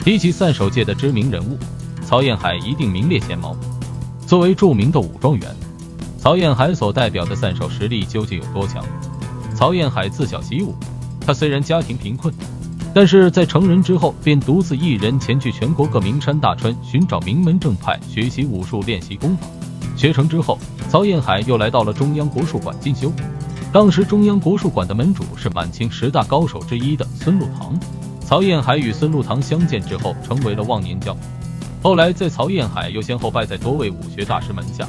提起散手界的知名人物，曹彦海一定名列前茅。作为著名的武状元，曹彦海所代表的散手实力究竟有多强？曹彦海自小习武，他虽然家庭贫困，但是在成人之后便独自一人前去全国各名山大川寻找名门正派学习武术练习功法。学成之后，曹彦海又来到了中央国术馆进修。当时中央国术馆的门主是满清10大高手之一的孙禄堂。曹彦海与孙禄堂相见之后成为了忘年交。后来在曹彦海又先后拜在多位武学大师门下，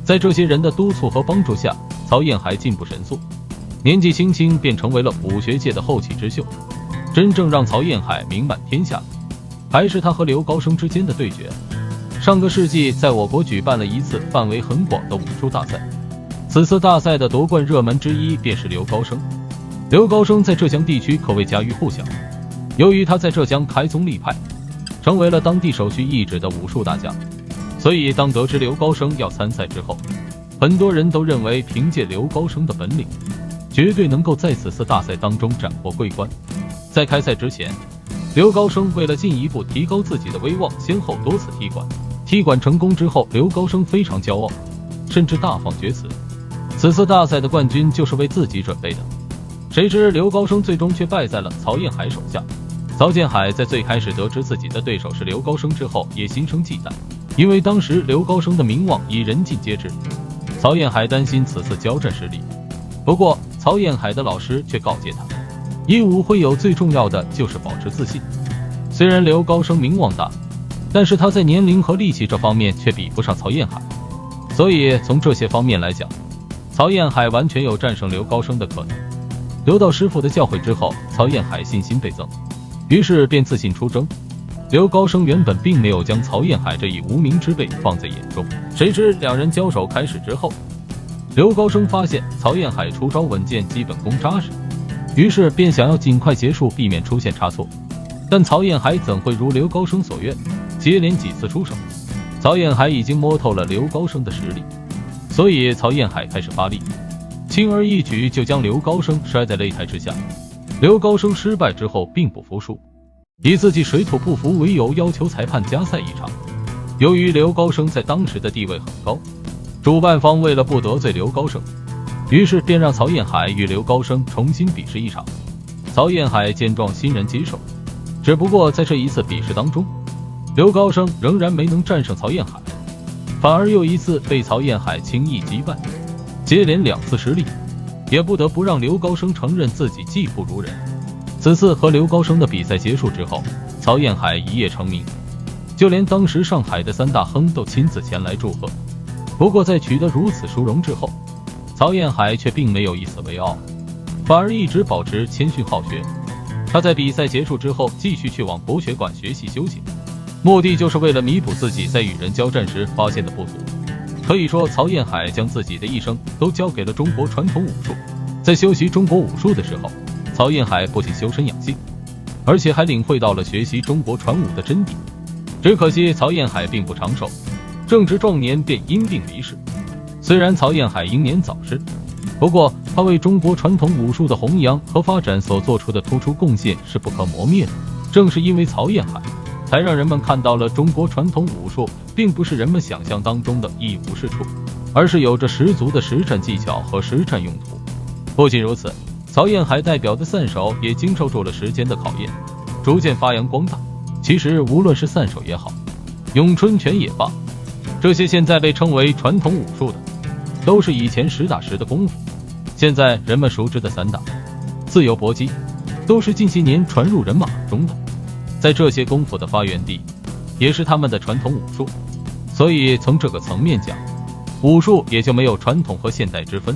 在这些人的督促和帮助下，曹彦海进步神速，年纪轻轻便成为了武学界的后起之秀。真正让曹彦海名满天下，还是他和刘高升之间的对决。上个世纪在我国举办了一次范围很广的武术大赛，此次大赛的夺冠热门之一便是刘高升。刘高升在浙江地区可谓家喻户晓，由于他在浙江开宗立派，成为了当地首屈一指的武术大家，所以当得知刘高升要参赛之后，很多人都认为凭借刘高升的本领，绝对能够在此次大赛当中斩获桂冠。在开赛之前，刘高升为了进一步提高自己的威望，先后多次踢馆。踢馆成功之后，刘高升非常骄傲，甚至大放厥词，此次大赛的冠军就是为自己准备的。谁知刘高升最终却败在了曹彦海手下。曹建海在最开始得知自己的对手是刘高升之后，也心生忌惮，因为当时刘高升的名望已人尽皆知。曹彦海担心此次交战失利，不过曹彦海的老师却告诫他，以武会友最重要的就是保持自信。虽然刘高升名望大，但是他在年龄和力气这方面却比不上曹彦海，所以从这些方面来讲，曹彦海完全有战胜刘高升的可能。得到师傅的教诲之后，曹彦海信心倍增，于是便自信出征。刘高升原本并没有将曹彦海这一无名之辈放在眼中，谁知两人交手开始之后，刘高升发现曹彦海出招稳健，基本功扎实，于是便想要尽快结束，避免出现差错。但曹彦海怎会如刘高升所愿，接连几次出手，曹彦海已经摸透了刘高升的实力，所以曹彦海开始发力，轻而易举就将刘高升摔在擂台之下。刘高升失败之后并不服输，以自己水土不服为由要求裁判加赛一场。由于刘高升在当时的地位很高，主办方为了不得罪刘高升，于是便让曹彦海与刘高升重新比试一场。曹彦海见状欣然接受，只不过在这一次比试当中，刘高升仍然没能战胜曹彦海，反而又一次被曹彦海轻易击败，接连2次失利，也不得不让刘高升承认自己技不如人。此次和刘高升的比赛结束之后，曹彦海一夜成名，就连当时上海的3大亨都亲自前来祝贺。不过在取得如此殊荣之后，曹彦海却并没有以此为傲，反而一直保持谦逊好学。他在比赛结束之后继续去往国学馆学习修行，目的就是为了弥补自己在与人交战时发现的不足。可以说曹彦海将自己的一生都交给了中国传统武术。在修习中国武术的时候，曹彦海不仅修身养性，而且还领会到了学习中国传武的真谛。只可惜曹彦海并不长寿，正值壮年便因病离世。虽然曹彦海英年早逝，不过他为中国传统武术的弘扬和发展所做出的突出贡献是不可磨灭的。正是因为曹彦海，才让人们看到了中国传统武术并不是人们想象当中的一无是处，而是有着十足的实战技巧和实战用途。不仅如此，曹彦海代表的散手也经受住了时间的考验，逐渐发扬光大。其实无论是散手也好，咏春拳也罢，这些现在被称为传统武术的，都是以前实打实的功夫。现在人们熟知的散打、自由搏击，都是近些年传入人马中的。在这些功夫的发源地，也是他们的传统武术。所以从这个层面讲，武术也就没有传统和现代之分，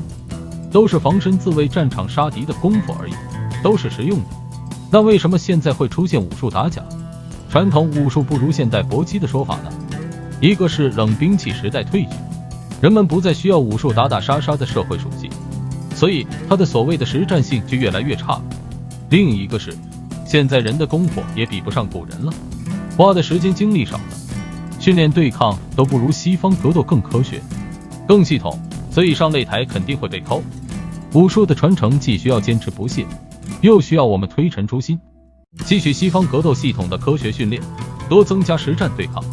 都是防身自卫、战场杀敌的功夫而已，都是实用的。那为什么现在会出现武术打假、传统武术不如现代搏击的说法呢？一个是冷兵器时代退去，人们不再需要武术打打杀杀的社会属性，所以它的所谓的实战性就越来越差了。另一个是现在人的功夫也比不上古人了，花的时间精力少了，训练对抗都不如西方格斗更科学、更系统，所以上擂台肯定会被扣。武术的传承既需要坚持不懈，又需要我们推陈出新。吸取西方格斗系统的科学训练，多增加实战对抗，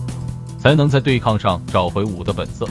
才能在对抗上找回武的本色。